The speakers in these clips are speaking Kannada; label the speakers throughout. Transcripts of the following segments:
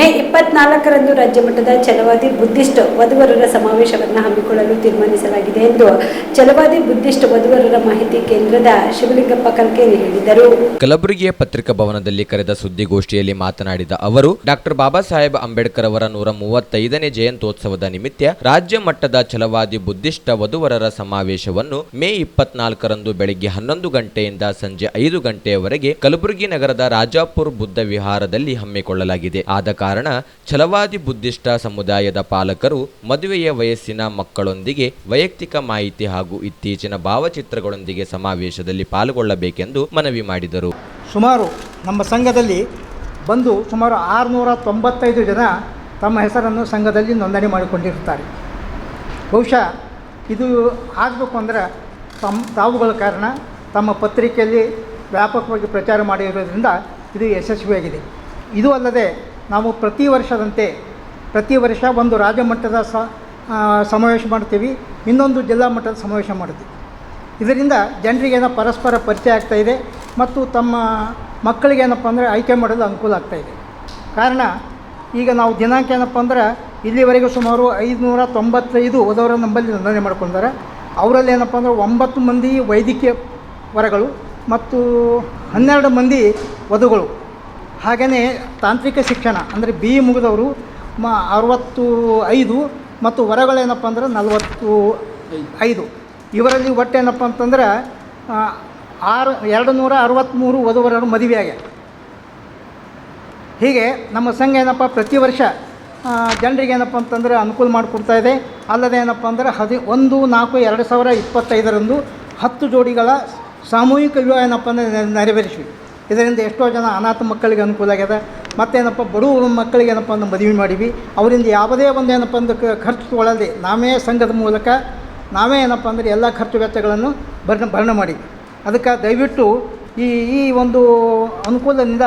Speaker 1: ಮೇ 24ರಂದು ರಾಜ್ಯ ಮಟ್ಟದ ಛಲವಾದಿ ಬುದ್ಧಿಸ್ಟ್ ವಧುವರರ ಸಮಾವೇಶವನ್ನು ಹಮ್ಮಿಕೊಳ್ಳಲು ತೀರ್ಮಾನಿಸಲಾಗಿದೆ ಎಂದು ಛಲವಾದಿ ಬುದ್ಧಿಸ್ಟ್ ವಧುವರರ ಮಾಹಿತಿ ಕೇಂದ್ರದ ಶಿವಲಿಂಗಪ್ಪ ಕಲ್ಕೇರಿ ಹೇಳಿದರು.
Speaker 2: ಕಲಬುರಗಿಯ ಪತ್ರಿಕಾ ಭವನದಲ್ಲಿ ಕರೆದ ಸುದ್ದಿಗೋಷ್ಠಿಯಲ್ಲಿ ಮಾತನಾಡಿದ ಅವರು, ಡಾಕ್ಟರ್ ಬಾಬಾ ಸಾಹೇಬ್ ಅಂಬೇಡ್ಕರ್ ಅವರ 135ನೇ ಜಯಂತ್ಯೋತ್ಸವದ ನಿಮಿತ್ತ ರಾಜ್ಯ ಮಟ್ಟದ ಛಲವಾದಿ ಬುದ್ಧಿಸ್ಟ್ ವಧುವರರ ಸಮಾವೇಶವನ್ನು ಮೇ 24ರಂದು ಬೆಳಗ್ಗೆ 11 ಗಂಟೆಯಿಂದ ಸಂಜೆ 5 ಗಂಟೆಯವರೆಗೆ ಕಲಬುರಗಿ ನಗರದ ರಾಜಾಪುರ ಬುದ್ಧ ವಿಹಾರದಲ್ಲಿ ಹಮ್ಮಿಕೊಳ್ಳಲಾಗಿದೆ. ಆದ ಕಾರಣ ಛಲವಾದಿ ಬುದ್ಧಿಷ್ಟ ಸಮುದಾಯದ ಪಾಲಕರು ಮದುವೆಯ ವಯಸ್ಸಿನ ಮಕ್ಕಳೊಂದಿಗೆ ವೈಯಕ್ತಿಕ ಮಾಹಿತಿ ಹಾಗೂ ಇತ್ತೀಚಿನ ಭಾವಚಿತ್ರಗಳೊಂದಿಗೆ ಸಮಾವೇಶದಲ್ಲಿ ಪಾಲ್ಗೊಳ್ಳಬೇಕೆಂದು ಮನವಿ ಮಾಡಿದರು.
Speaker 3: ಸುಮಾರು ನಮ್ಮ ಸಂಘದಲ್ಲಿ ಬಂದು ಸುಮಾರು 695 ಜನ ತಮ್ಮ ಹೆಸರನ್ನು ಸಂಘದಲ್ಲಿ ನೋಂದಣಿ ಮಾಡಿಕೊಂಡಿರುತ್ತಾರೆ. ಬಹುಶಃ ಇದು ಆಗಬೇಕು ಅಂದರೆ ತಾವುಗಳ ಕಾರಣ ತಮ್ಮ ಪತ್ರಿಕೆಯಲ್ಲಿ ವ್ಯಾಪಕವಾಗಿ ಪ್ರಚಾರ ಮಾಡಿರೋದ್ರಿಂದ ಇದು ಯಶಸ್ವಿಯಾಗಿದೆ. ಇದು ಅಲ್ಲದೆ ನಾವು ಪ್ರತಿ ವರ್ಷ ಒಂದು ರಾಜ್ಯ ಮಟ್ಟದ ಸಮಾವೇಶ ಮಾಡ್ತೀವಿ, ಇನ್ನೊಂದು ಜಿಲ್ಲಾ ಮಟ್ಟದ ಸಮಾವೇಶ ಮಾಡ್ತೀವಿ. ಇದರಿಂದ ಜನರಿಗೇನೋ ಪರಸ್ಪರ ಪರಿಚಯ ಆಗ್ತಾಯಿದೆ ಮತ್ತು ತಮ್ಮ ಮಕ್ಕಳಿಗೇನಪ್ಪ ಅಂದರೆ ಆಯ್ಕೆ ಮಾಡಲು ಅನುಕೂಲ ಆಗ್ತಾಯಿದೆ. ಕಾರಣ ಈಗ ನಾವು ದಿನಾಂಕ ಏನಪ್ಪ ಅಂದ್ರೆ ಇಲ್ಲಿವರೆಗೂ ಸುಮಾರು 595 ವಧುವರ ನಂಬಲ್ಲಿ ನೋಂದಣಿ ಮಾಡ್ಕೊಂಡಿದ್ದಾರೆ. ಅವರಲ್ಲಿ ಏನಪ್ಪ ಅಂದ್ರೆ 9 ಮಂದಿ ವೈದ್ಯಕೀಯ ವರಗಳು ಮತ್ತು 12 ಮಂದಿ ವಧುಗಳು. ಹಾಗೆಯೇ ತಾಂತ್ರಿಕ ಶಿಕ್ಷಣ ಅಂದರೆ BE ಮುಗಿದವರು 65 ಮತ್ತು ವರಗಳೇನಪ್ಪ ಅಂದ್ರೆ 45. ಇವರಲ್ಲಿ ಒಟ್ಟು ಏನಪ್ಪ ಅಂತಂದ್ರೆ 263 ವಧುವರರು ಮದುವೆಯಾಗೆ. ಹೀಗೆ ನಮ್ಮ ಸಂಘ ಏನಪ್ಪ ಪ್ರತಿ ವರ್ಷ ಜನರಿಗೆ ಏನಪ್ಪ ಅಂತಂದರೆ ಅನುಕೂಲ ಮಾಡಿಕೊಡ್ತಾ ಇದೆ. ಅಲ್ಲದೆ ಏನಪ್ಪ ಅಂದರೆ 1/4/2025 10 ಜೋಡಿಗಳ ಸಾಮೂಹಿಕ ವಿವಾಹ ಏನಪ್ಪ ಅಂದರೆ ನೆರವೇರಿಸಿವಿ. ಇದರಿಂದ ಎಷ್ಟೋ ಜನ ಅನಾಥ ಮಕ್ಕಳಿಗೆ ಅನುಕೂಲ ಆಗ್ಯದ. ಮತ್ತೇನಪ್ಪ ಬಡವ ಮಕ್ಕಳಿಗೆ ಏನಪ್ಪ ಅಂದ್ರೆ ಮದುವೆ ಮಾಡಿವಿ. ಅವರಿಂದ ಯಾವುದೇ ಒಂದು ಏನಪ್ಪ ಅಂದ್ರೆ ಖರ್ಚು ತೊಗೊಳ್ಳದೆ ನಾವೇ ಸಂಘದ ಮೂಲಕ ನಾವೇ ಏನಪ್ಪ ಅಂದರೆ ಎಲ್ಲ ಖರ್ಚು ವೆಚ್ಚಗಳನ್ನು ಭರಣೆ ಮಾಡಿವಿ. ಅದಕ್ಕೆ ದಯವಿಟ್ಟು ಈ ಒಂದು ಅನುಕೂಲದಿಂದ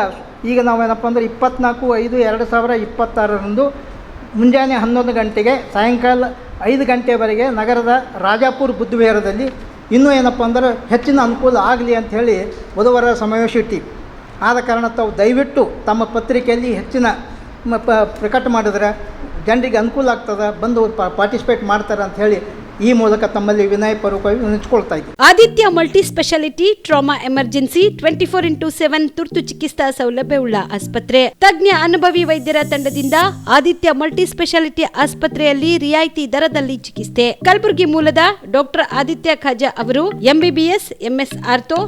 Speaker 3: ಈಗ ನಾವೇನಪ್ಪ ಅಂದರೆ 24/5/2026 ಮುಂಜಾನೆ 11 ಗಂಟೆಗೆ ಸಾಯಂಕಾಲ 5 ಗಂಟೆವರೆಗೆ ನಗರದ ರಾಜಾಪುರ ಬುದ್ಧ ವಿಹಾರದಲ್ಲಿ ಇನ್ನೂ ಏನಪ್ಪ ಅಂದ್ರೆ ಹೆಚ್ಚಿನ ಅನುಕೂಲ ಆಗಲಿ ಅಂಥೇಳಿ ವಧುವರರ ಸಮಾವೇಶ ಇಟ್ಟಿವಿ. ಆದ ಕಾರಣ ತಾವು ದಯವಿಟ್ಟು ತಮ್ಮ ಪತ್ರಿಕೆಯಲ್ಲಿ ಹೆಚ್ಚಿನ ಪ್ರಕಟ ಮಾಡಿದ್ರೆ ಜನರಿಗೆ ಅನುಕೂಲ ಆಗ್ತದೆ, ಬಂದು ಪಾರ್ಟಿಸಿಪೇಟ್ ಮಾಡ್ತಾರೆ ಅಂಥೇಳಿ ಈ ಮೂಲಕ ತಮ್ಮಲ್ಲಿ ವಿನಯಪೂರ್ವಕವಾಗಿ ವಿನಂತಿಸಿಕೊಳ್ತಾ ಇದ್ದೀವಿ.
Speaker 1: Aditya multi speciality trauma emergency 24x7 ತುರ್ತು ಚಿಕಿತ್ಸಾ ಸೌಲಭ್ಯವುಳ್ಳ ಆಸ್ಪತ್ರೆ. ತಜ್ಞ ಅನುಭವಿ ವೈದ್ಯರ ತಂಡದಿಂದ ಆದಿತ್ಯ ಮಲ್ಟಿ ಸ್ಪೆಷಾಲಿಟಿ ಆಸ್ಪತ್ರೆಯಲ್ಲಿ ರಿಯಾಯಿತಿ ದರದಲ್ಲಿ ಚಿಕಿತ್ಸೆ. ಕಲಬುರಗಿ ಮೂಲದ ಡಾಕ್ಟರ್ ಆದಿತ್ಯ ಖಾಜಾ ಅವರು MBBS, MS ortho,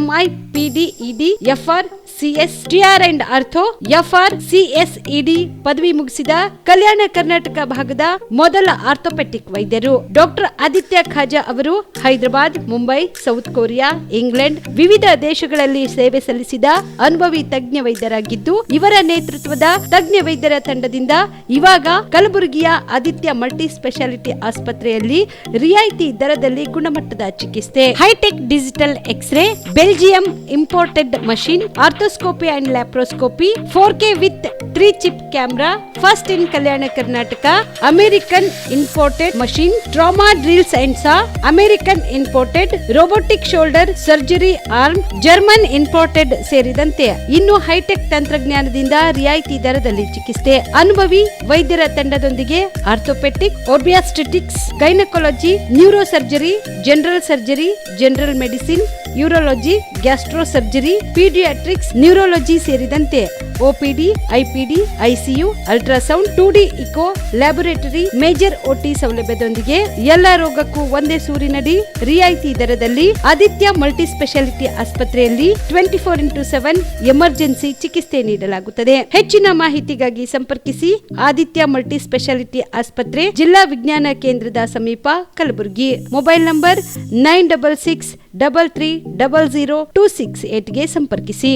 Speaker 1: MI, PD, ED, FR, CS, TR and ortho, FR, CS, ED ಪದವಿ ಮುಗಿಸಿದ ಕಲ್ಯಾಣ ಕರ್ನಾಟಕ ಭಾಗದ ಮೊದಲ ಆರ್ಥೋಪೆಟಿಕ್ ವೈದ್ಯರು. ಡಾಕ್ಟರ್ ಆದಿತ್ಯ ಖಾಜಾ ಅವರು Hyderabad, Mumbai, south Korea, England ವಿವಿಧ ದೇಶಗಳಲ್ಲಿ ಸೇವೆ ಸಲ್ಲಿಸಿದ ಅನುಭವಿ ತಜ್ಞ ವೈದ್ಯರಾಗಿದ್ದು, ಇವರ ನೇತೃತ್ವದ ತಜ್ಞ ವೈದ್ಯರ ತಂಡದಿಂದ ಇವಾಗ ಕಲಬುರಗಿಯ ಆದಿತ್ಯ ಮಲ್ಟಿ ಸ್ಪೆಷಾಲಿಟಿ ಆಸ್ಪತ್ರೆಯಲ್ಲಿ ರಿಯಾಯಿತಿ ದರದಲ್ಲಿ ಗುಣಮಟ್ಟದ ಚಿಕಿತ್ಸೆ. Hi tech digital x ray, Belgium imported machine, arthroscopy and laparoscopy, 4K with 3 chip camera, first in Kalyana Karnataka, American imported machine, trauma drills and saw, American imported robotic shoulder surgery arm, German imported ಸೇರಿದಂತೆ ಇನ್ನು ಹೈಟೆಕ್ ತಂತ್ರಜ್ಞಾನದಿಂದ ರಿಯಾಯಿತಿ ದರದಲ್ಲಿ ಚಿಕಿತ್ಸೆ. ಅನುಭವಿ ವೈದ್ಯರ ತಂಡದೊಂದಿಗೆ orthopaedic, obstetrics, gynaecology, neuro surgery, general surgery, general medicine, urology, gastro surgery, paediatrics, neurology ಸೇರಿದಂತೆ OPD, IPD, ICU, ultrasound, 2D echo, laboratory, major OT ಸೌಲಭ್ಯದೊಂದಿಗೆ ಎಲ್ಲ ರೋಗಕ್ಕೂ ಒಂದೇ ಸೂರಿನಡಿ ರಿಯಾಯಿತಿ ದರದಲ್ಲಿ ಆದಿತ್ಯ ಮಲ್ಟಿ ಸ್ಪೆಷಾಲಿಟಿ ಆಸ್ಪತ್ರೆಯಲ್ಲಿ 24x7 ಎಮರ್ಜೆನ್ಸಿ ಚಿಕಿತ್ಸೆ ನೀಡಲಾಗುತ್ತದೆ. ಹೆಚ್ಚಿನ ಮಾಹಿತಿಗಾಗಿ ಸಂಪರ್ಕಿಸಿ ಆದಿತ್ಯ ಮಲ್ಟಿ ಸ್ಪೆಷಾಲಿಟಿ ಆಸ್ಪತ್ರೆ, ಜಿಲ್ಲಾ ವಿಜ್ಞಾನ ಕೇಂದ್ರದ ಸಮೀಪ, ಕಲಬುರಗಿ. ಮೊಬೈಲ್ ನಂಬರ್ 9663300268 ಗೆ ಸಂಪರ್ಕಿಸಿ.